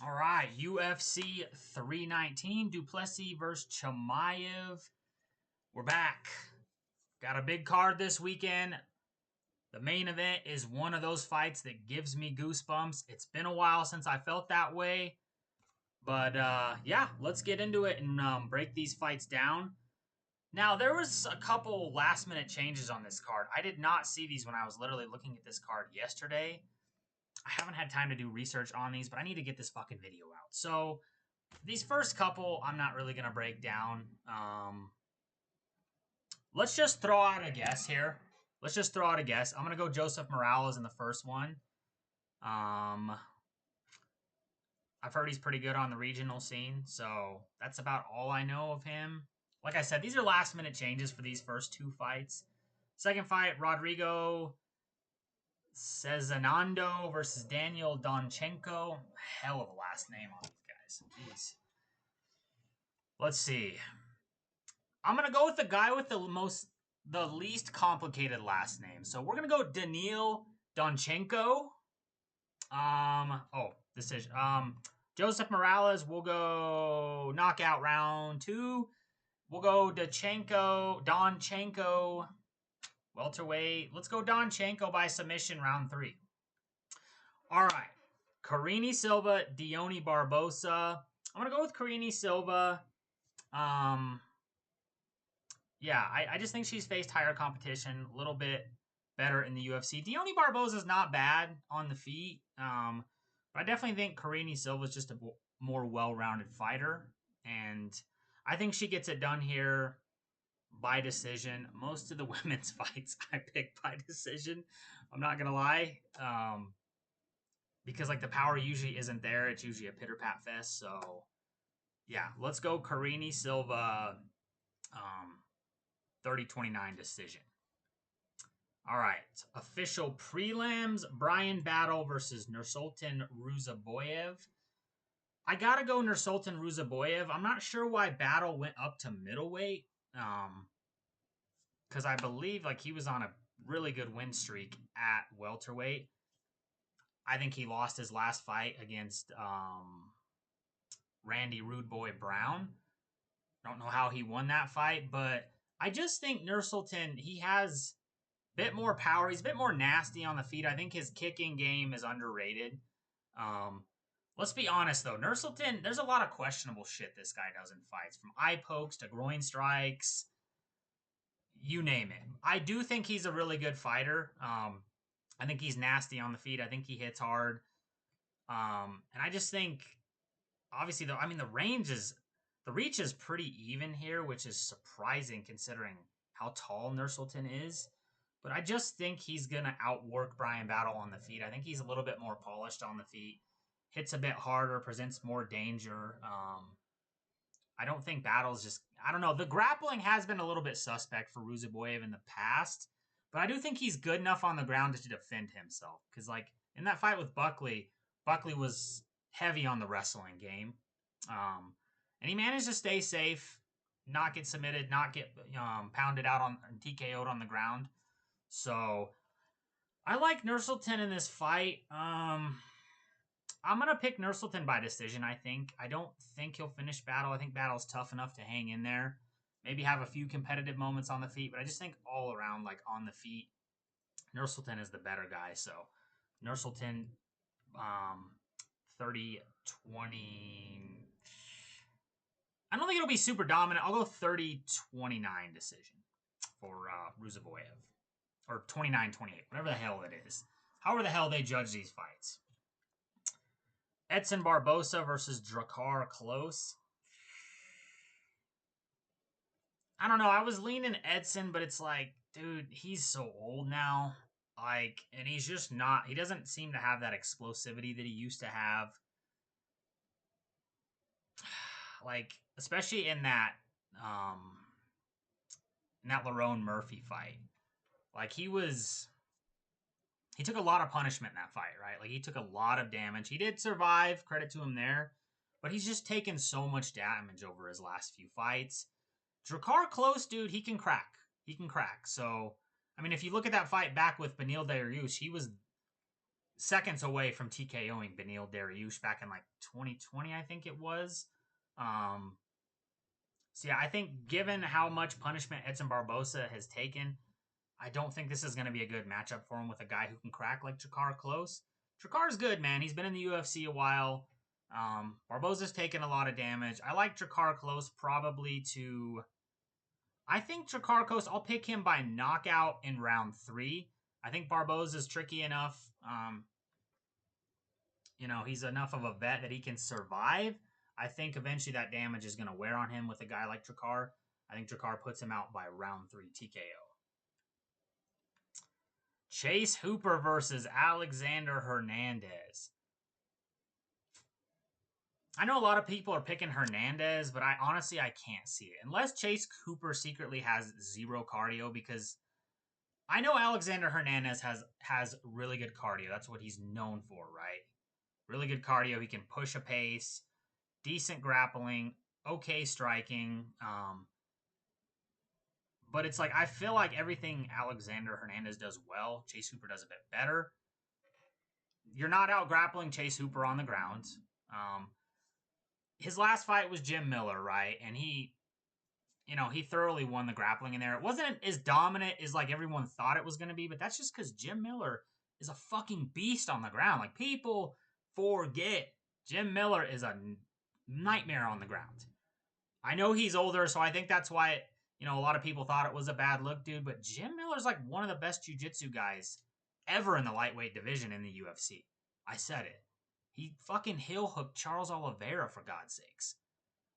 All right, UFC 319, Plessis vs Chimaev. We're back. Got a big card this weekend. The main event is one of those fights that gives me goosebumps. It's been a while since I felt that way. But yeah, let's get into it and break these fights down. Now, there was a couple last minute changes on this card. I did not see these when I was literally looking at this card yesterday. I haven't had time to do research on these, but I need to get this fucking video out. So, these first couple, I'm not really going to break down. Let's just throw out a guess here. Let's just throw out a guess. I'm going to go Joseph Morales in the first one. I've heard he's pretty good on the regional scene, so that's about all I know of him. Like I said, these are last minute changes for these first two fights. Second fight, Rodrigo Cezinando versus Daniel Donchenko. Hell of a last name on these guys. Jeez. Let's see. I'm gonna go with the guy with the least complicated last name. So we're gonna go Daniil Donchenko. Decision. Joseph Morales. We'll go knockout round 2. We'll go Donchenko, welterweight. Let's go Donchenko by submission round 3. All right, Carini Silva, Dione Barbosa. I'm gonna go with Carini Silva. Yeah, I just think she's faced higher competition, a little bit better in the UFC. Dione Barbosa is not bad on the feet, but I definitely think Carini Silva is just a more well-rounded fighter, and I think she gets it done here by decision. Most of the women's fights I pick by decision. I'm not gonna lie, because like the power usually isn't there. It's usually a pitter-pat fest. So yeah, let's go Carini Silva. 30-29 decision. All right. Official prelims. Brian Battle versus Nursultan Ruzaboyev. I got to go Nursultan Ruzaboyev. I'm not sure why Battle went up to middleweight. Because I believe like he was on a really good win streak at welterweight. I think he lost his last fight against Randy Rude Boy Brown. Don't know how he won that fight, but I just think Nursultan, he has a bit more power. He's a bit more nasty on the feet. I think his kicking game is underrated. Let's be honest, though. Nursultan, there's a lot of questionable shit this guy does in fights, from eye pokes to groin strikes, you name it. I do think he's a really good fighter. I think he's nasty on the feet. I think he hits hard. And I just think, obviously, though, I mean, the reach is pretty even here, which is surprising considering how tall Nursultan is. But I just think he's going to outwork Brian Battle on the feet. I think he's a little bit more polished on the feet, hits a bit harder, presents more danger. I don't think Battle's just, I don't know. The grappling has been a little bit suspect for Ruzaboyev in the past, but I do think he's good enough on the ground to defend himself. Because, like, in that fight with Buckley was heavy on the wrestling game. And he managed to stay safe, not get submitted, not get pounded out on TKO'd on the ground. So I like Nursultan in this fight. I'm gonna pick Nursultan by decision. I don't think he'll finish Battle. I think Battle's tough enough to hang in there. Maybe have a few competitive moments on the feet, but I just think all around, like on the feet, Nursultan is the better guy. So Nursultan, 30-20. I don't think it'll be super dominant. I'll go 30-29 decision for Ruzaboyev. Or 29-28, whatever the hell it is. However the hell they judge these fights. Edson Barbosa versus Drakkar Klose. I don't know. I was leaning Edson, but it's like, dude, he's so old now. Like, and he's just not, he doesn't seem to have that explosivity that he used to have. Like, especially in that Lerone Murphy fight. Like, he took a lot of punishment in that fight, right? Like, he took a lot of damage. He did survive, credit to him there, but he's just taken so much damage over his last few fights. Drakkar Klose, dude, he can crack. He can crack. So, I mean, if you look at that fight back with Beneil Dariush, he was seconds away from TKOing Beneil Dariush back in like 2020, I think it was. So yeah, I think given how much punishment Edson Barboza has taken, I don't think this is going to be a good matchup for him with a guy who can crack like Drakkar Klose. Drakkar's good, man. He's been in the UFC a while. Barboza's taken a lot of damage. I like Drakkar Klose probably to... I think Drakkar Klose, I'll pick him by knockout in round 3. I think Barboza's tricky enough. He's enough of a vet that he can survive. I think eventually that damage is going to wear on him with a guy like Drakkar. I think Drakkar puts him out by round 3 TKO. Chase Hooper versus Alexander Hernandez. I know a lot of people are picking Hernandez, but I can't see it. Unless Chase Hooper secretly has zero cardio, because I know Alexander Hernandez has really good cardio. That's what he's known for, right? Really good cardio. He can push a pace, decent grappling, okay striking. But it's like, I feel like everything Alexander Hernandez does well, Chase Hooper does a bit better. You're not out grappling Chase Hooper on the ground. His last fight was Jim Miller, right? And he thoroughly won the grappling in there. It wasn't as dominant as like everyone thought it was going to be, but that's just because Jim Miller is a fucking beast on the ground. Like, people forget Jim Miller is a nightmare on the ground. I know he's older, so I think that's why a lot of people thought it was a bad look, dude. But Jim Miller's like one of the best jiu-jitsu guys ever in the lightweight division in the UFC. I said it. He fucking heel hooked Charles Oliveira, for God's sakes.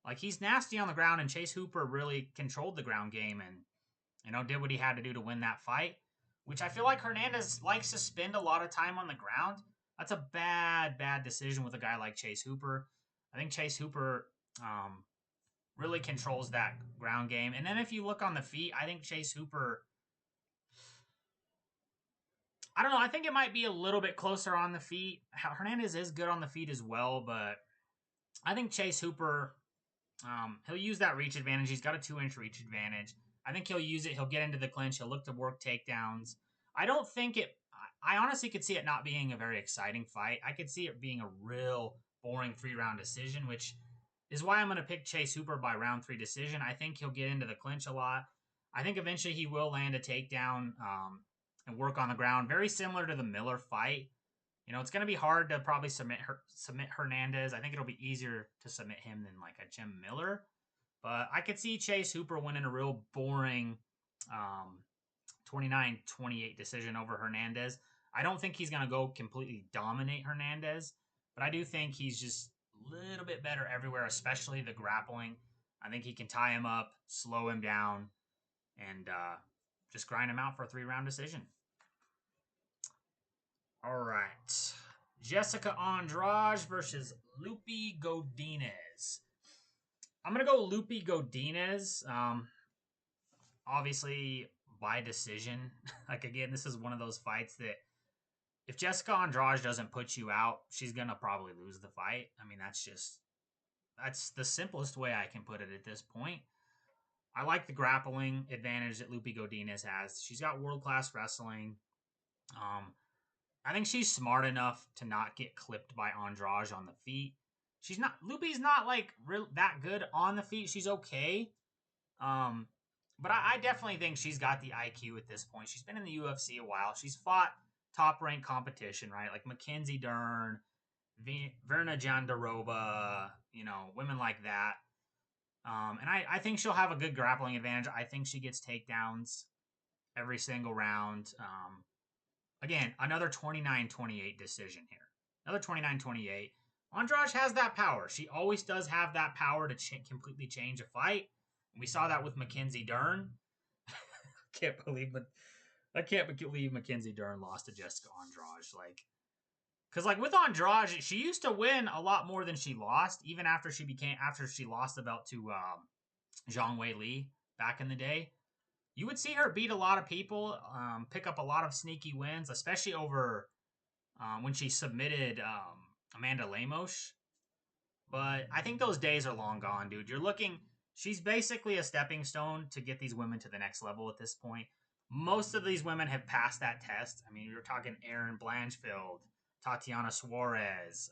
Like, he's nasty on the ground, and Chase Hooper really controlled the ground game and, did what he had to do to win that fight, which I feel like Hernandez likes to spend a lot of time on the ground. That's a bad, bad decision with a guy like Chase Hooper. I think Chase Hooper really controls that ground game. And then if you look on the feet, I think Chase Hooper... I don't know. I think it might be a little bit closer on the feet. Hernandez is good on the feet as well, but I think Chase Hooper, he'll use that reach advantage. He's got a 2-inch reach advantage. I think he'll use it. He'll get into the clinch. He'll look to work takedowns. I honestly could see it not being a very exciting fight. I could see it being a real boring 3-round decision, which is why I'm going to pick Chase Hooper by round 3 decision. I think he'll get into the clinch a lot. I think eventually he will land a takedown and work on the ground. Very similar to the Miller fight. It's going to be hard to probably submit Hernandez. I think it'll be easier to submit him than like a Jim Miller. But I could see Chase Hooper winning a real boring 29-28 decision over Hernandez. I don't think he's going to go completely dominate Hernandez, but I do think he's just a little bit better everywhere, especially the grappling. I think he can tie him up, slow him down, and just grind him out for a 3-round decision. All right. Jessica Andrade versus Lupi Godinez. I'm going to go Lupi Godinez. Obviously, by decision. Like, again, this is one of those fights that if Jessica Andrade doesn't put you out, she's going to probably lose the fight. I mean, that's the simplest way I can put it at this point. I like the grappling advantage that Lupi Godinez has. She's got world-class wrestling. I think she's smart enough to not get clipped by Andrade on the feet. Lupi's not like that good on the feet. She's okay. But I definitely think she's got the IQ at this point. She's been in the UFC a while. She's fought top-ranked competition, right? Like Mackenzie Dern, Verna Jandaroba, women like that. And I think she'll have a good grappling advantage. I think she gets takedowns every single round. Again, another 29-28 decision here. Another 29-28. Andrade has that power. She always does have that power to completely change a fight. We saw that with Mackenzie Dern. I can't believe Mackenzie Dern lost to Jessica Andrade. Because with Andrade, she used to win a lot more than she lost, even after she lost the belt to Zhang Wei Li back in the day. You would see her beat a lot of people, pick up a lot of sneaky wins, especially over when she submitted Amanda Lemos. But I think those days are long gone, dude. She's basically a stepping stone to get these women to the next level at this point. Most of these women have passed that test. I mean, you're talking Erin Blanchfield, Tatiana Suarez,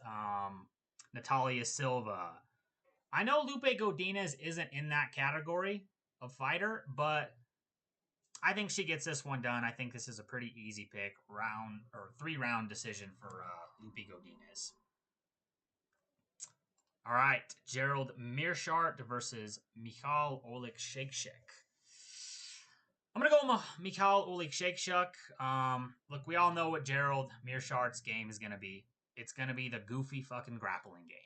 Natalia Silva. I know Lupe Godinez isn't in that category of fighter, but I think she gets this one done. I think this is a pretty easy pick, 3-round decision for Lupe Godinez. All right, Gerald Meerschaert versus Michal Oleksiejczuk. I'm going to go with Michal Oleksiejczuk. Look, we all know what Gerald Meerschaert's game is going to be. It's going to be the goofy fucking grappling game.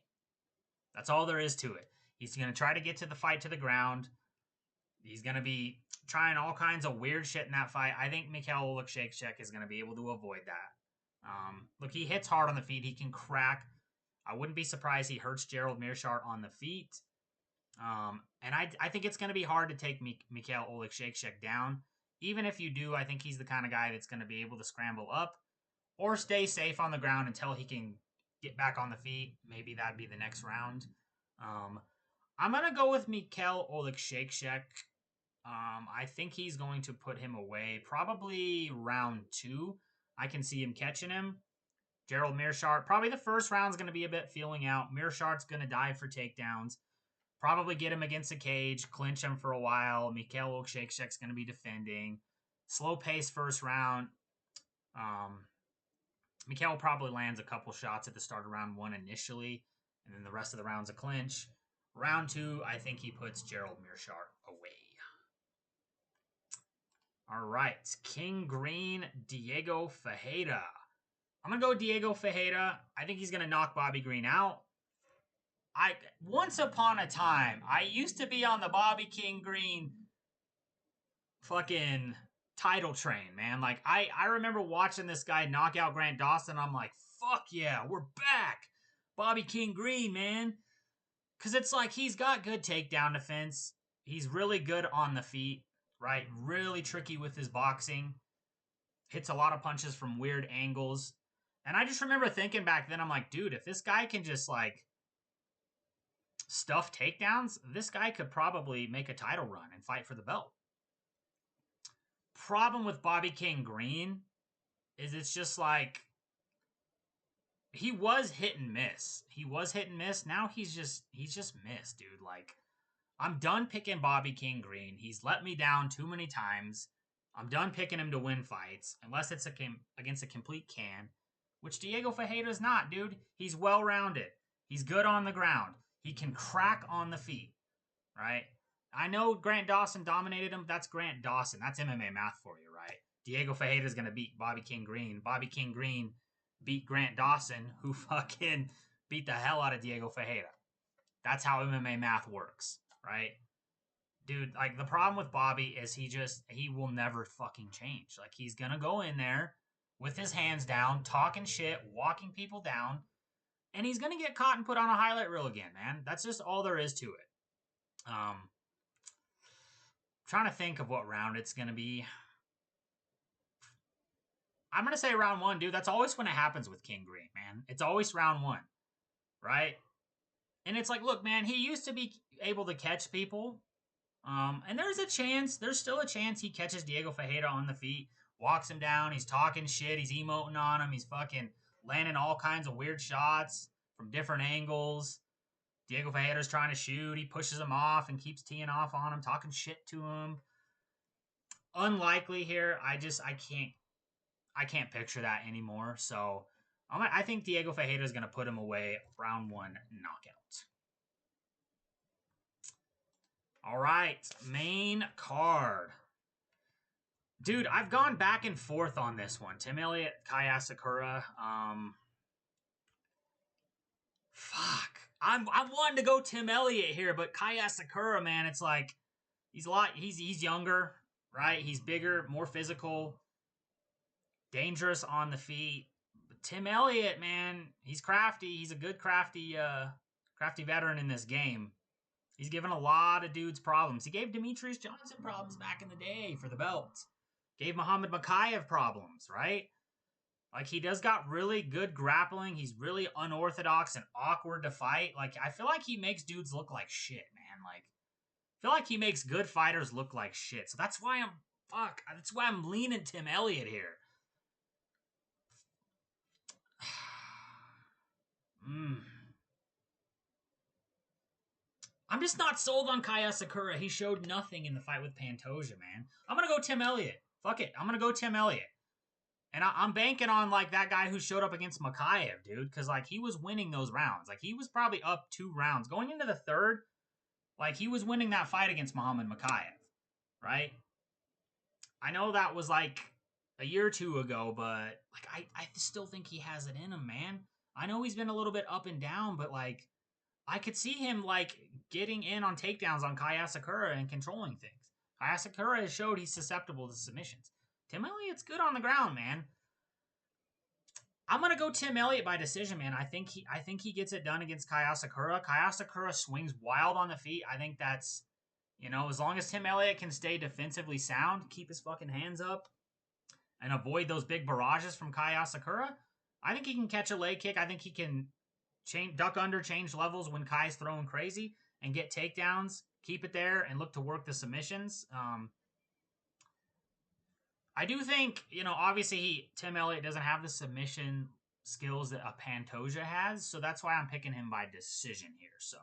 That's all there is to it. He's going to try to get to the fight to the ground. He's going to be trying all kinds of weird shit in that fight. I think Michal Oleksiejczuk is going to be able to avoid that. Look, he hits hard on the feet. He can crack. I wouldn't be surprised he hurts Gerald Meerschaert on the feet. And I think it's going to be hard to take Michal Oleksiejczuk down. Even if you do, I think he's the kind of guy that's going to be able to scramble up or stay safe on the ground until he can get back on the feet. Maybe that'd be the next round. I'm going to go with Michal Oleksiejczuk. I think he's going to put him away probably round 2. I can see him catching him. Gerald Meerschaert, probably the first round is going to be a bit feeling out. Meerschaert's going to dive for takedowns. Probably get him against the cage, clinch him for a while. Michal Oleksiejczuk's going to be defending. Slow pace first round. Michal probably lands a couple shots at the start of round 1 initially, and then the rest of the round's a clinch. Round 2, I think he puts Gerald Meerschaert away. All right, King Green, Diego Ferreira. I'm going to go Diego Ferreira. I think he's going to knock Bobby Green out. Once upon a time, I used to be on the Bobby King Green fucking title train, man. Like, I remember watching this guy knock out Grant Dawson. I'm like, fuck yeah, we're back. Bobby King Green, man. Because it's like he's got good takedown defense. He's really good on the feet, right? Really tricky with his boxing. Hits a lot of punches from weird angles. And I just remember thinking back then, I'm like, dude, if this guy can just like stuff takedowns, this guy could probably make a title run and fight for the belt. Problem with Bobby King Green is it's just like he was hit and miss. He was hit and miss. Now he's just missed, dude. Like, I'm done picking Bobby King Green. He's let me down too many times. I'm done picking him to win fights, unless it's against a complete can, which Diego Ferreira is not, dude. He's well-rounded. He's good on the ground. He can crack on the feet, right? I know Grant Dawson dominated him. That's Grant Dawson. That's MMA math for you, right? Diego Ferreira is going to beat Bobby King Green. Bobby King Green beat Grant Dawson, who fucking beat the hell out of Diego Ferreira. That's how MMA math works, right? Dude, like, the problem with Bobby is he will never fucking change. Like, he's going to go in there with his hands down, talking shit, walking people down, and he's going to get caught and put on a highlight reel again, man. That's just all there is to it. Trying to think of what round it's going to be. I'm going to say round 1, dude. That's always when it happens with King Green, man. It's always round 1, right? And it's like, look, man, he used to be able to catch people. And there's still a chance he catches Diego Ferreira on the feet, walks him down, he's talking shit, he's emoting on him, he's fucking landing all kinds of weird shots from different angles. Diego Ferreira's trying to shoot, he pushes him off and keeps teeing off on him, talking shit to him. Unlikely here. I can't picture that anymore. So I think Diego Ferreira is going to put him away. Round 1 knockout. All right, main card. Dude, I've gone back and forth on this one. Tim Elliott, Kai Asakura. Fuck. I'm wanting to go Tim Elliott here, but Kai Asakura, man, it's like he's younger, right? He's bigger, more physical, dangerous on the feet. But Tim Elliott, man, he's crafty. He's a good crafty veteran in this game. He's given a lot of dudes problems. He gave Demetrius Johnson problems back in the day for the belt. Gave Muhammad Makayev problems, right? Like, he does got really good grappling. He's really unorthodox and awkward to fight. Like, I feel like he makes dudes look like shit, man. Like, I feel like he makes good fighters look like shit. So that's why I'm leaning Tim Elliott here. I'm just not sold on Kai Asakura. He showed nothing in the fight with Pantoja, man. I'm going to go Tim Elliott. Fuck it. I'm going to go Tim Elliott. And I'm banking on, like, that guy who showed up against Chimaev, dude, because, like, he was winning those rounds. Like, he was probably up 2 rounds. Going into the third, like, he was winning that fight against Muhammad Chimaev, right? I know that was, like, a year or two ago, but, like, I still think he has it in him, man. I know he's been a little bit up and down, but, like, I could see him, like, getting in on takedowns on Kai Asakura and controlling things. Kai Asakura has showed he's susceptible to submissions. Tim Elliott's good on the ground, man. I'm gonna go Tim Elliott by decision, man. I think he gets it done against Kai Asakura. Kai Asakura swings wild on the feet. I think that's, as long as Tim Elliott can stay defensively sound, keep his fucking hands up, and avoid those big barrages from Kai Asakura, I think he can catch a leg kick. I think he can duck under, change levels when Kai's throwing crazy, and get takedowns, keep it there, and look to work the submissions. I do think, obviously Tim Elliott doesn't have the submission skills that a Pantoja has, so that's why I'm picking him by decision here. So,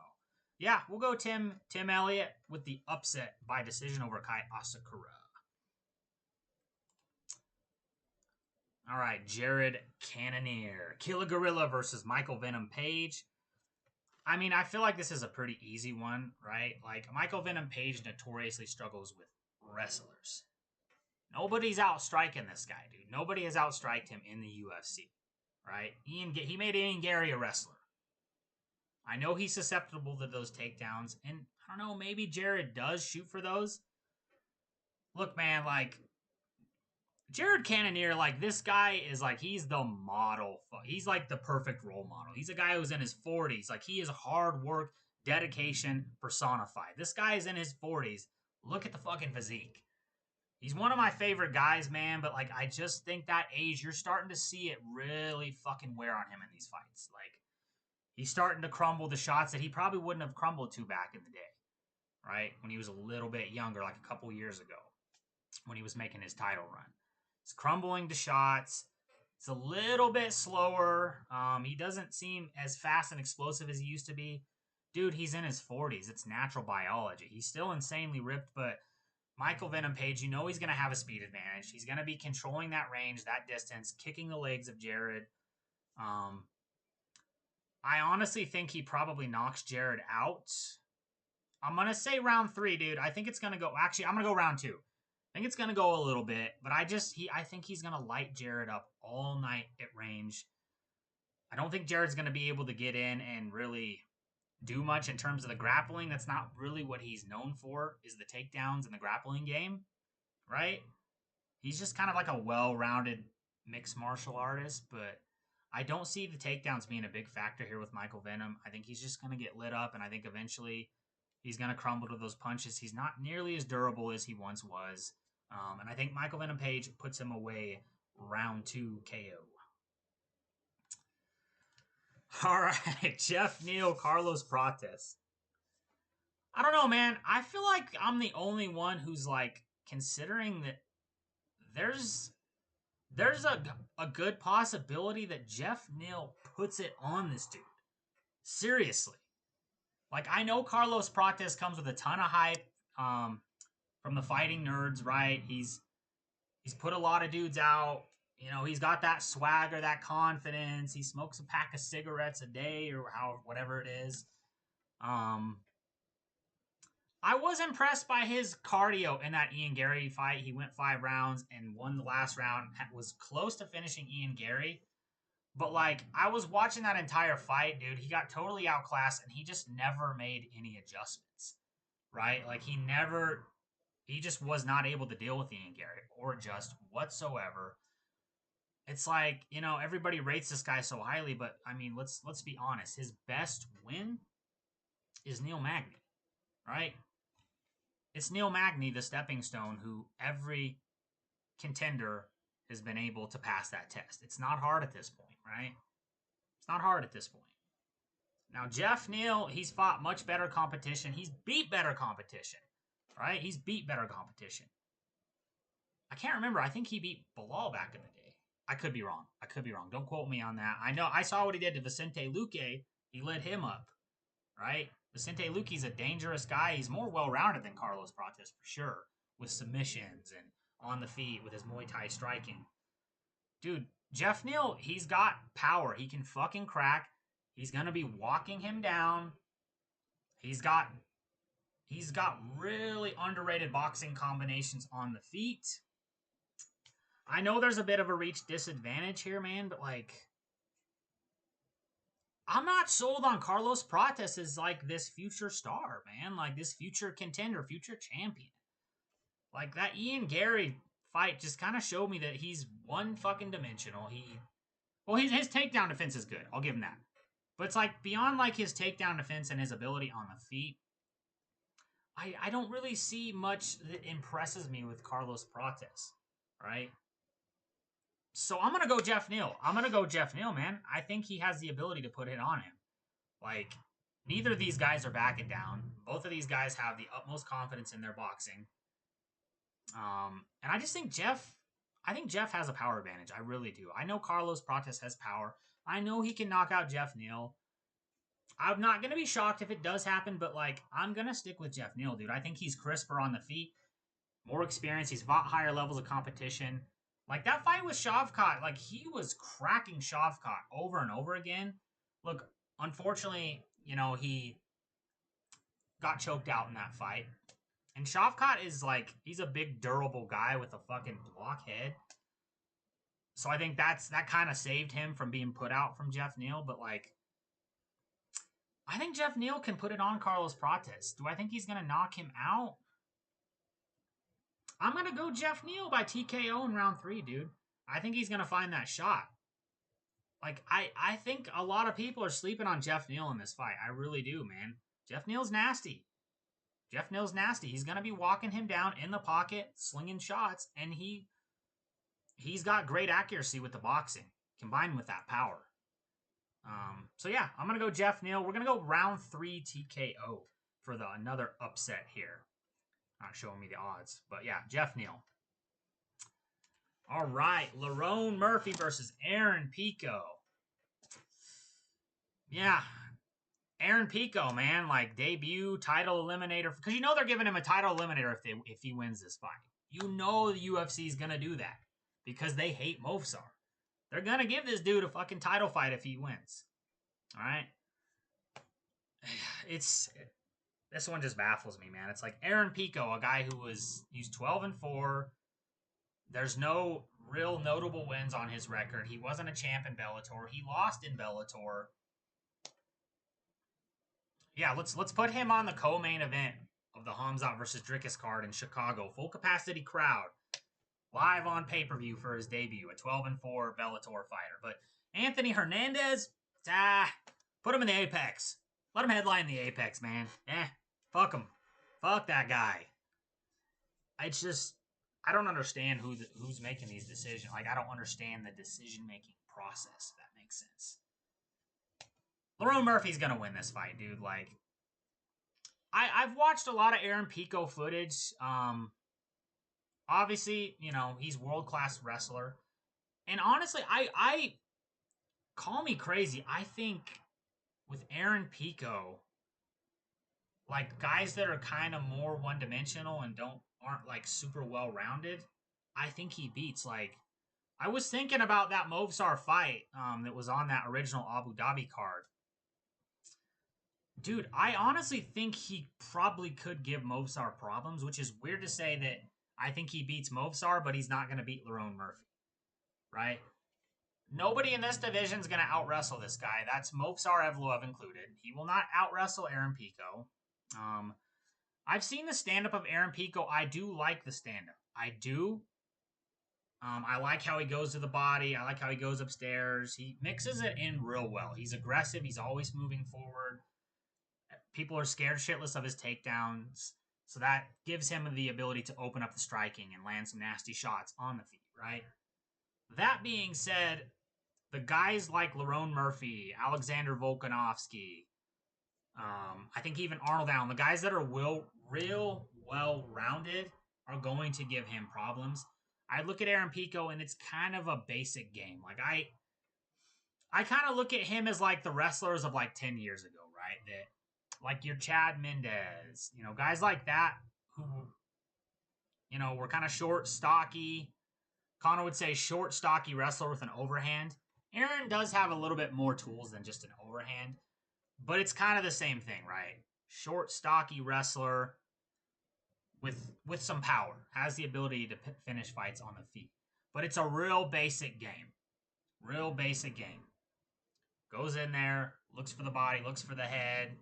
yeah, we'll go Tim Elliott with the upset by decision over Kai Asakura. All right, Jared Cannonier. Killer Gorilla versus Michael Venom Page. I mean, I feel like this is a pretty easy one, right? Like, Michael Venom Page notoriously struggles with wrestlers. Nobody's outstriking this guy, dude. Nobody has outstriked him in the UFC, right? He made Ian Gary a wrestler. I know he's susceptible to those takedowns, and I don't know, maybe Jared does shoot for those. Look, man, like, Jared Cannonier, like, this guy is, like, he's the model. He's, like, the perfect role model. He's a guy who's in his 40s. Like, he is hard work, dedication personified. This guy is in his 40s. Look at the fucking physique. He's one of my favorite guys, man, but, like, I just think that age, you're starting to see it really fucking wear on him in these fights. Like, he's starting to crumble the shots that he probably wouldn't have crumbled to back in the day, right? When he was a little bit younger, like a couple years ago, when he was making his title run. He's crumbling to shots. It's a little bit slower. He doesn't seem as fast and explosive as he used to be. Dude, he's in his 40s. It's natural biology. He's still insanely ripped, but Michael Venom Page, he's going to have a speed advantage. He's going to be controlling that range, that distance, kicking the legs of Jared. I honestly think he probably knocks Jared out. I'm going to say round 3, dude. I think it's going to go... Actually, I'm going to go round 2. I think it's going to go a little bit, but I think he's going to light Jared up all night at range. I don't think Jared's going to be able to get in and really do much in terms of the grappling. That's not really what he's known for, is the takedowns and the grappling game, right? He's just kind of like a well-rounded mixed martial artist, but I don't see the takedowns being a big factor here with Michael Venom. I think he's just going to get lit up, and I think eventually he's going to crumble to those punches. He's not nearly as durable as he once was. And I think Michael Venom Page puts him away round 2 KO. All right, Jeff Neal, Carlos Prates. I don't know, man. I feel like I'm the only one who's, like, considering that there's a good possibility that Jeff Neal puts it on this dude. Seriously. Like, I know Carlos Prates comes with a ton of hype from the fighting nerds, right? He's put a lot of dudes out. He's got that swagger, that confidence. He smokes a pack of cigarettes a day or whatever it is. I was impressed by his cardio in that Ian Gary fight. He went 5 rounds and won the last round. Was close to finishing Ian Gary. But, like, I was watching that entire fight, dude. He got totally outclassed, and he just never made any adjustments, right? Like, he just was not able to deal with Ian Gary or adjust whatsoever. It's like, everybody rates this guy so highly, but, I mean, let's be honest. His best win is Neil Magny, right? It's Neil Magny, the stepping stone, who every contender has been able to pass that test. It's not hard at this point, right? It's not hard at this point. Now, Jeff Neal, he's fought much better competition. He's beat better competition, right? He's beat better competition. I can't remember. I think he beat Bilal back in the day. I could be wrong. I could be wrong. Don't quote me on that. I know I saw what he did to Vicente Luque. He lit him up, right? Vicente Luque's a dangerous guy. He's more well-rounded than Carlos Prates for sure, with submissions and on the feet with his Muay Thai striking. Dude, Jeff Neal, he's got power. He can fucking crack. He's gonna be walking him down. He's got really underrated boxing combinations on the feet. I know there's a bit of a reach disadvantage here, man, but like, I'm not sold on Carlos Prates as like this future star, man. Like this future contender, future champion. Like that Ian Gary fight just kind of showed me that he's one fucking dimensional. His takedown defense is good. I'll give him that. But it's like beyond like his takedown defense and his ability on the feet, I don't really see much that impresses me with Carlos Prates, right? So I'm gonna go Jeff Neal. Man. I think he has the ability to put it on him. Like, neither of these guys are backing down. Both of these guys have the utmost confidence in their boxing. And I just think Jeff has a power advantage. I really do. I know Carlos Prates has power. I know he can knock out Jeff Neal. I'm not going to be shocked if it does happen, but like, I'm going to stick with Jeff Neal, dude. I think he's crisper on the feet, more experience. He's fought higher levels of competition. Like that fight with Shavkat, like he was cracking Shavkat over and over again. Look, unfortunately, he got choked out in that fight. And Shavkat is like, he's a big, durable guy with a fucking blockhead. So I think that kind of saved him from being put out from Jeff Neal. But like, I think Jeff Neal can put it on Carlos Prates. Do I think he's going to knock him out? I'm going to go Jeff Neal by TKO in round 3, dude. I think he's going to find that shot. Like, I think a lot of people are sleeping on Jeff Neal in this fight. I really do, man. Jeff Neal's nasty. He's going to be walking him down in the pocket, slinging shots, and he's got great accuracy with the boxing, combined with that power. So yeah, I'm going to go Jeff Neal. We're going to go round 3 TKO for another upset here. Not showing me the odds, but yeah, Jeff Neal. All right, Lerone Murphy versus Aaron Pico. Yeah, Aaron Pico, man, like debut title eliminator, because they're giving him a title eliminator if he wins this fight. The UFC is gonna do that because they hate Movsar. They're gonna give this dude a fucking title fight if he wins. All right, this one just baffles me, man. It's like Aaron Pico, a guy he's 12-4. There's no real notable wins on his record. He wasn't a champ in Bellator. He lost in Bellator. Yeah, let's put him on the co-main event of the Hamzat versus Dricus card in Chicago. Full capacity crowd. Live on pay-per-view for his debut. A 12-4 Bellator fighter. But Anthony Hernandez, put him in the Apex. Let him headline the Apex, man. Fuck him. Fuck that guy. It's just, I don't understand who's making these decisions. Like, I don't understand the decision-making process, if that makes sense. Lerone Murphy's going to win this fight, dude. Like, I've watched a lot of Aaron Pico footage. Obviously, he's world-class wrestler. And honestly, I call me crazy. I think with Aaron Pico, like guys that are kind of more one-dimensional and aren't like super well-rounded, I think he beats. Like, I was thinking about that Movsar fight that was on that original Abu Dhabi card. Dude, I honestly think he probably could give Movsar problems, which is weird to say that I think he beats Movsar, but he's not going to beat Lerone Murphy, right? Nobody in this division is going to out-wrestle this guy. That's Movsar Evloev included. He will not out-wrestle Aaron Pico. I've seen the stand-up of Aaron Pico. I do like the stand-up. I do. I like how he goes to the body. I like how he goes upstairs. He mixes it in real well. He's aggressive. He's always moving forward. People are scared shitless of his takedowns. So that gives him the ability to open up the striking and land some nasty shots on the feet, right? That being said, the guys like Lerone Murphy, Alexander Volkanovski, I think even Arnold Allen, the guys that are real well-rounded are going to give him problems. I look at Aaron Pico and it's kind of a basic game. Like I kind of look at him as like the wrestlers of like 10 years ago, right? That like your Chad Mendez, guys like that who, were kind of short, stocky. Connor would say short, stocky wrestler with an overhand. Aaron does have a little bit more tools than just an overhand, but it's kind of the same thing, right? Short, stocky wrestler with some power, has the ability to finish fights on the feet. But it's a real basic game. Real basic game. Goes in there, looks for the body, looks for the head,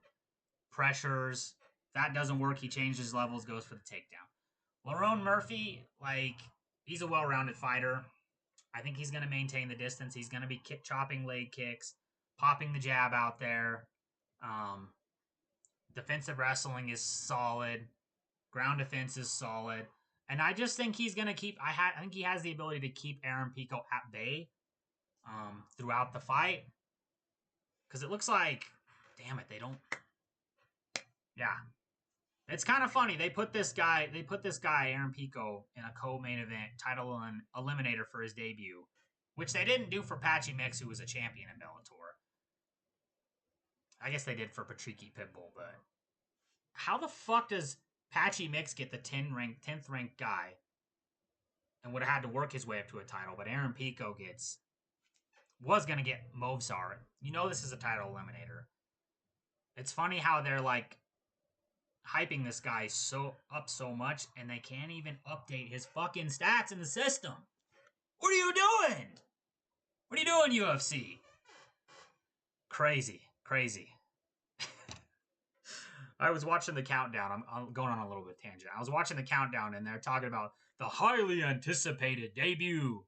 pressures. If that doesn't work, he changes levels, goes for the takedown. Lerone Murphy, he's a well-rounded fighter. I think he's going to maintain the distance. He's going to be chopping leg kicks, popping the jab out there. Defensive wrestling is solid. Ground defense is solid. And I just think he's going to keep... I think he has the ability to keep Aaron Pico at bay throughout the fight. Because it looks like... Damn it, they don't... Yeah. It's kind of funny. They put this guy, Aaron Pico, in a co-main event title and eliminator for his debut, which they didn't do for Patchy Mix, who was a champion in Bellator. I guess they did for Patricky Pitbull, but how the fuck does Patchy Mix get the 10th ranked guy and would have had to work his way up to a title, but Aaron Pico was going to get Movsar. This is a title eliminator. It's funny how they're hyping this guy so much, and they can't even update his fucking stats in the system. What are you doing? What are you doing, UFC? Crazy. I was watching the countdown. I'm going on a little bit tangent. I was watching the countdown, and they're talking about the highly anticipated debut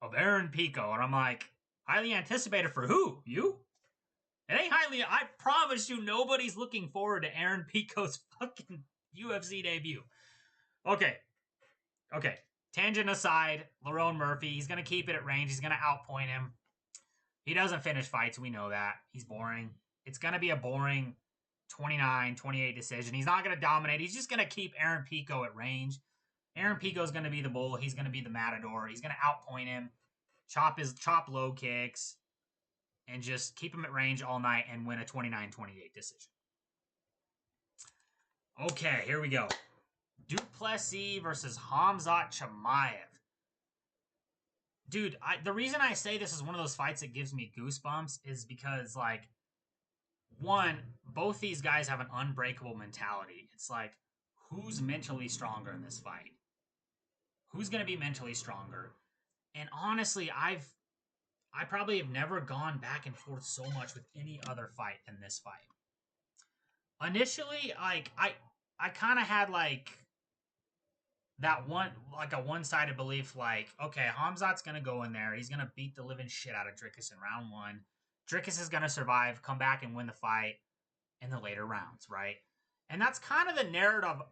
of Aaron Pico, and I'm like, highly anticipated for who? You? It ain't highly... I promise you nobody's looking forward to Aaron Pico's fucking UFC debut. Okay. Tangent aside, Lerone Murphy, he's going to keep it at range. He's going to outpoint him. He doesn't finish fights. We know that. He's boring. It's going to be a boring 29-28 decision. He's not going to dominate. He's just going to keep Aaron Pico at range. Aaron Pico's going to be the bull. He's going to be the matador. He's going to outpoint him, chop low kicks, and just keep him at range all night and win a 29-28 decision. Okay, here we go. Plessis versus Khamzat Chimaev. Dude, the reason I say this is one of those fights that gives me goosebumps is because, one, both these guys have an unbreakable mentality. It's who's mentally stronger in this fight? Who's going to be mentally stronger? And honestly, I probably have never gone back and forth so much with any other fight than this fight. Initially, I kind of had that a one-sided belief, okay, Khamzat's going to go in there. He's going to beat the living shit out of Dricus in round one. Dricus is going to survive, come back and win the fight in the later rounds, right? And that's kind of the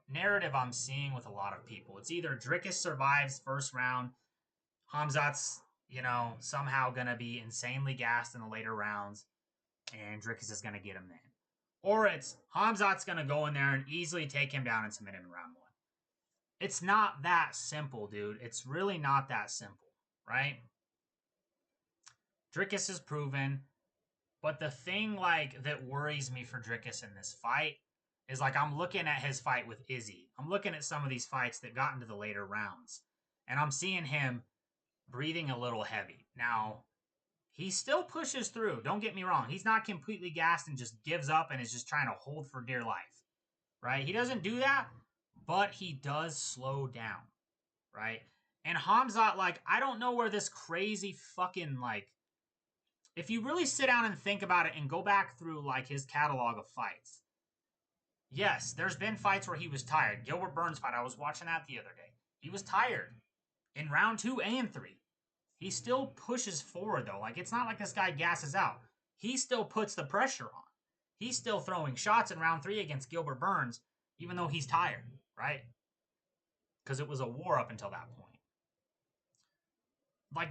narrative I'm seeing with a lot of people. It's either Dricus survives first round, Khamzat's somehow going to be insanely gassed in the later rounds, and Dricus is going to get him then. Or it's Khamzat's going to go in there and easily take him down and submit him in round one. It's not that simple, dude. It's really not that simple, right? Dricus is proven, but the thing that worries me for Dricus in this fight is I'm looking at his fight with Izzy. I'm looking at some of these fights that got into the later rounds, and I'm seeing him breathing a little heavy. Now, he still pushes through. Don't get me wrong. He's not completely gassed and just gives up and is just trying to hold for dear life, right? He doesn't do that, but he does slow down, right? And Khamzat, I don't know where this crazy fucking, if you really sit down and think about it and go back through, his catalog of fights, yes, there's been fights where he was tired. Gilbert Burns fight, I was watching that the other day. He was tired in round 2 and 3. He still pushes forward, though. It's not like this guy gasses out. He still puts the pressure on. He's still throwing shots in round 3 against Gilbert Burns, even though he's tired, right? Because it was a war up until that point.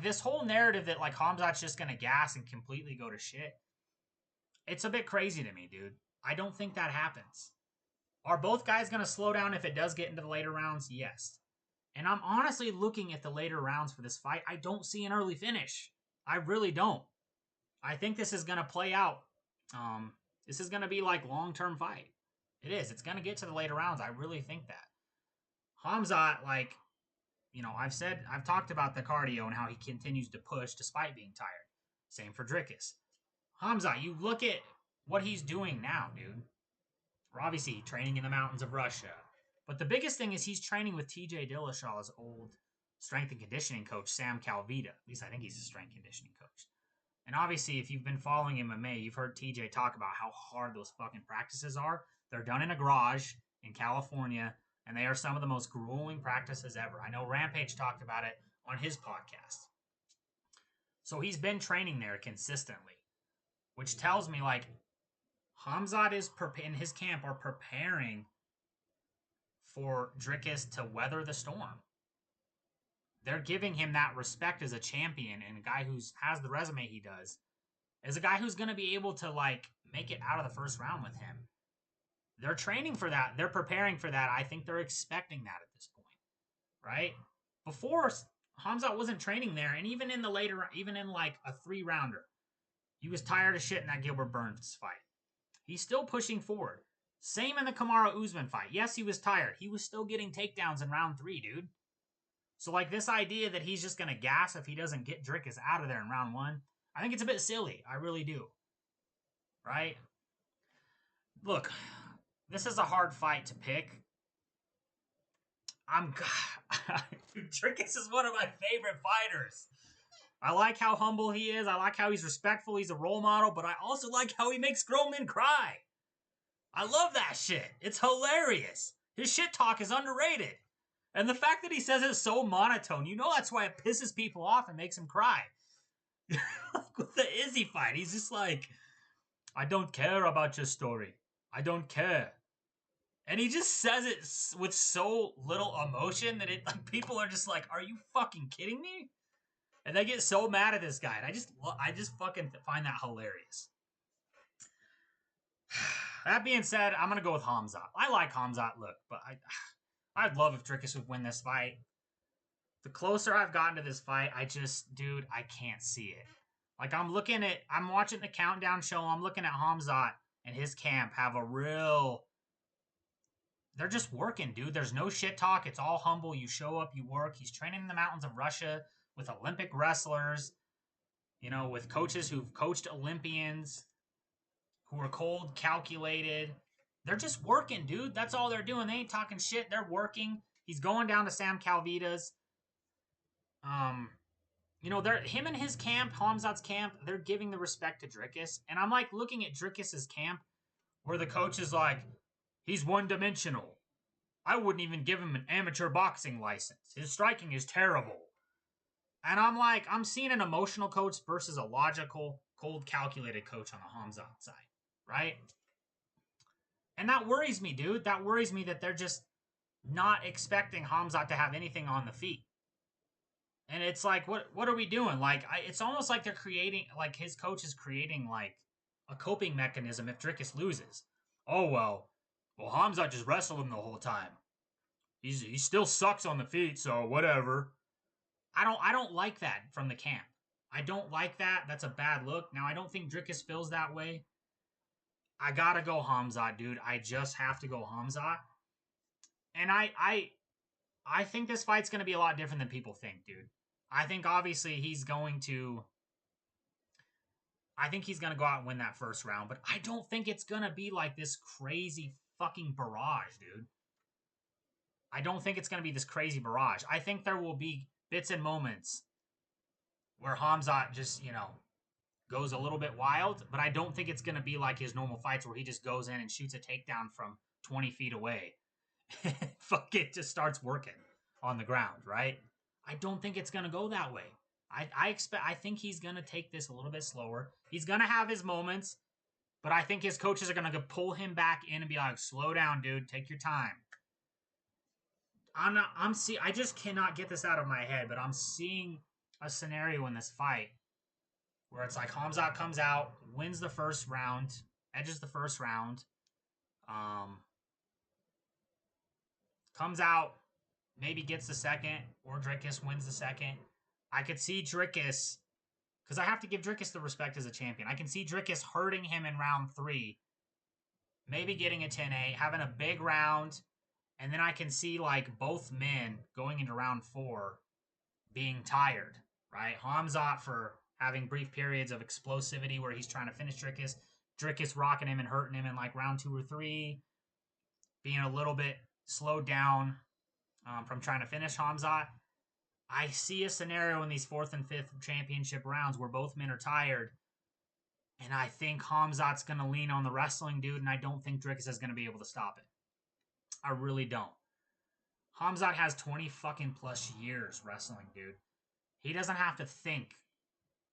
This whole narrative that, Khamzat's just going to gas and completely go to shit, it's a bit crazy to me, dude. I don't think that happens. Are both guys going to slow down if it does get into the later rounds? Yes. And I'm honestly looking at the later rounds for this fight. I don't see an early finish. I really don't. I think this is going to play out. This is going to be like long-term fight. It is. It's going to get to the later rounds. I really think that. Khamzat, like, I've talked about the cardio and how he continues to push despite being tired. Same for Dricus. Khamzat, you look at what he's doing now, dude. We're obviously training in the mountains of Russia. But the biggest thing is he's training with TJ Dillashaw's old strength and conditioning coach, Sam Calvita. At least I think he's a strength conditioning coach. And obviously, if you've been following MMA, you've heard TJ talk about how hard those fucking practices are. They're done in a garage in California, and they are some of the most grueling practices ever. I know Rampage talked about it on his podcast. So he's been training there consistently, which tells me, like, Khamzat is in his camp are preparing for Dricus to weather the storm. They're giving him that respect as a champion and a guy who has the resume he does, as a guy who's going to be able to, like, make it out of the first round with him. They're training for that. They're preparing for that. I think they're expecting that at this point, right? Before, Khamzat wasn't training there, and even in the later, even in like a 3-rounder, he was tired of shit in that Gilbert Burns fight. He's still pushing forward. Same in the Kamaru Usman fight. Yes, he was tired. He was still getting takedowns in round 3, dude. So, like, this idea that he's just going to gas if he doesn't get Dricus out of there in round 1, I think it's a bit silly. I really do. Right? Look, this is a hard fight to pick. Dricus is one of my favorite fighters. I like how humble he is. I like how he's respectful. He's a role model. But I also like how he makes grown men cry. I love that shit. It's hilarious. His shit talk is underrated. And the fact that he says it's so monotone, that's why it pisses people off and makes them cry. With the Izzy fight, he's just like, I don't care about your story. I don't care. And he just says it with so little emotion that people are just like, are you fucking kidding me? And they get so mad at this guy. And I just fucking find that hilarious. That being said, I'm going to go with Khamzat. I like Khamzat, look, but I'd love if Dricus would win this fight. The closer I've gotten to this fight, I can't see it. Like, I'm watching the countdown show. I'm looking at Khamzat and his camp have they're just working, dude. There's no shit talk. It's all humble. You show up, you work. He's training in the mountains of Russia with Olympic wrestlers, with coaches who've coached Olympians, who are cold, calculated. They're just working, dude. That's all they're doing. They ain't talking shit. They're working. He's going down to Sam Calvita's. Him and his camp, Khamzat's camp, they're giving the respect to Dricus. And I'm like looking at Dricus's camp where the coach is like, he's one-dimensional. I wouldn't even give him an amateur boxing license. His striking is terrible. And I'm like, I'm seeing an emotional coach versus a logical, cold, calculated coach on the Khamzat side, right? And that worries me, dude. That worries me that they're just not expecting Khamzat to have anything on the feet. And it's like, what are we doing? Like, it's almost like they're creating, like his coach is creating like a coping mechanism if Dricus loses. Oh, well, Khamzat just wrestled him the whole time. He still sucks on the feet, so whatever. I don't like that from the camp. I don't like that. That's a bad look. Now, I don't think Dricus feels that way. I gotta go Khamzat, dude. I just have to go Khamzat. And I think this fight's gonna be a lot different than people think, dude. I think obviously he's going to go out and win that first round, but I don't think it's gonna be like this crazy fucking barrage, dude. I don't think it's gonna be this crazy barrage. I think there will be bits and moments where Khamzat just, goes a little bit wild, but I don't think it's going to be like his normal fights where he just goes in and shoots a takedown from 20 feet away. Fuck it, just starts working on the ground, right? I don't think it's going to go that way. I think he's going to take this a little bit slower. He's going to have his moments, but I think his coaches are going to pull him back in and be like, slow down, dude, take your time. I just cannot get this out of my head, but I'm seeing a scenario in this fight where it's like Khamzat comes out, wins the first round, edges the first round, comes out, maybe gets the second, or Dricus wins the second. I could see Dricus, because I have to give Dricus the respect as a champion. I can see Dricus hurting him in round 3, maybe getting a 10-8, having a big round, and then I can see like both men going into round 4 being tired, right? Hamzat for having brief periods of explosivity where he's trying to finish Dricus, Dricus rocking him and hurting him in like round 2 or 3, being a little bit slowed down from trying to finish Hamzat. I see a scenario in these 4th and 5th championship rounds where both men are tired, and I think Hamzat's going to lean on the wrestling dude, and I don't think Dricus is going to be able to stop it. I really don't. Hamzat has 20 fucking plus years wrestling, dude. He doesn't have to think.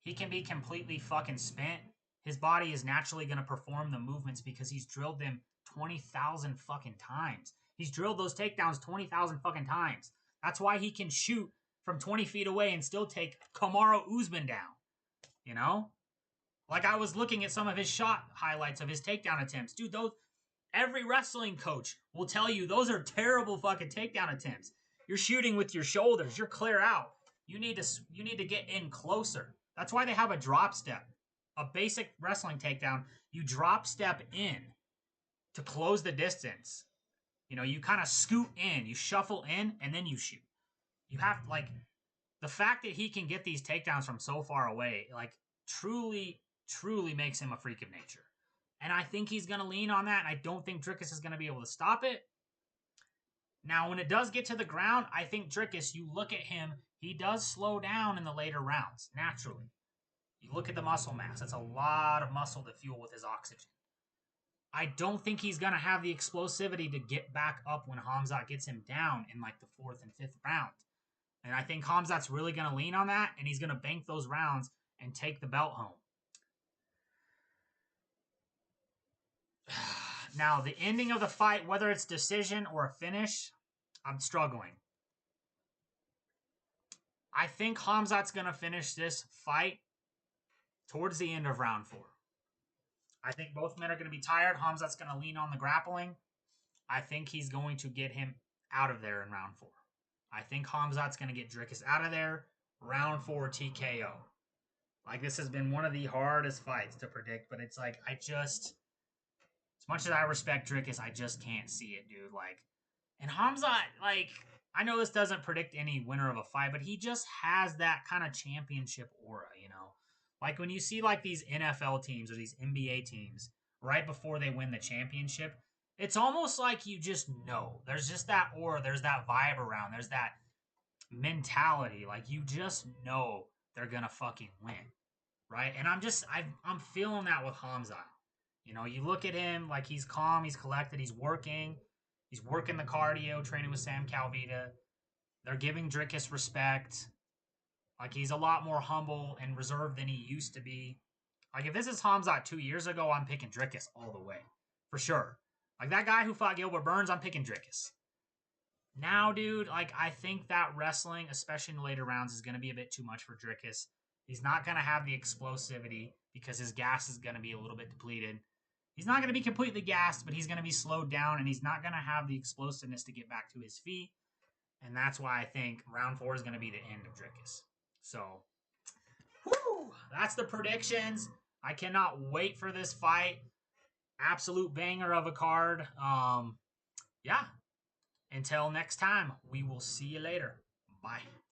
He can be completely fucking spent. His body is naturally going to perform the movements because he's drilled them 20,000 fucking times. He's drilled those takedowns 20,000 fucking times. That's why he can shoot from 20 feet away and still take Kamaru Usman down. You know? Like, I was looking at some of his shot highlights of his takedown attempts. Dude, those, every wrestling coach will tell you those are terrible fucking takedown attempts. You're shooting with your shoulders. You're clear out. You need to get in closer. That's why they have a drop step. A basic wrestling takedown, you drop step in to close the distance. You know, you kind of scoot in, you shuffle in, and then you shoot. You have, like, the fact that he can get these takedowns from so far away, like, truly makes him a freak of nature. And I think he's going to lean on that. I don't think Dricus is going to be able to stop it. Now, when it does get to the ground, I think Dricus, you look at him, he does slow down in the later rounds, naturally. You look at the muscle mass. That's a lot of muscle to fuel with his oxygen. I don't think he's going to have the explosivity to get back up when Hamzat gets him down in like the 4th and 5th round. And I think Hamzat's really going to lean on that, and he's going to bank those rounds and take the belt home. Now, the ending of the fight, whether it's decision or a finish, I'm struggling. I think Hamzat's going to finish this fight towards the end of round 4. I think both men are going to be tired. Hamzat's going to lean on the grappling. I think he's going to get him out of there in round 4. I think Hamzat's going to get Dricus out of there. Round 4 TKO. Like, this has been one of the hardest fights to predict, but it's like, as much as I respect Dricus, I just can't see it, dude. Like, and Hamzat, like, I know this doesn't predict any winner of a fight, but he just has that kind of championship aura, you know? Like, when you see, like, these NFL teams or these NBA teams right before they win the championship, it's almost like you just know. There's just that aura. There's that vibe around. There's that mentality. Like, you just know they're going to fucking win, right? And I'm feeling that with Hamzat. You know, you look at him, like, he's calm, he's collected, he's working. He's working the cardio, training with Sam Calvita. They're giving Dricus respect. Like, he's a lot more humble and reserved than he used to be. Like, if this is Hamzat 2 years ago, I'm picking Dricus all the way. For sure. Like, that guy who fought Gilbert Burns, I'm picking Dricus. Now, dude, like, I think that wrestling, especially in the later rounds, is going to be a bit too much for Dricus. He's not going to have the explosivity because his gas is going to be a little bit depleted. He's not going to be completely gassed, but he's going to be slowed down, and he's not going to have the explosiveness to get back to his feet. And that's why I think round 4 is going to be the end of Dricus. So, whew, that's the predictions. I cannot wait for this fight. Absolute banger of a card. Yeah. Until next time, we will see you later. Bye.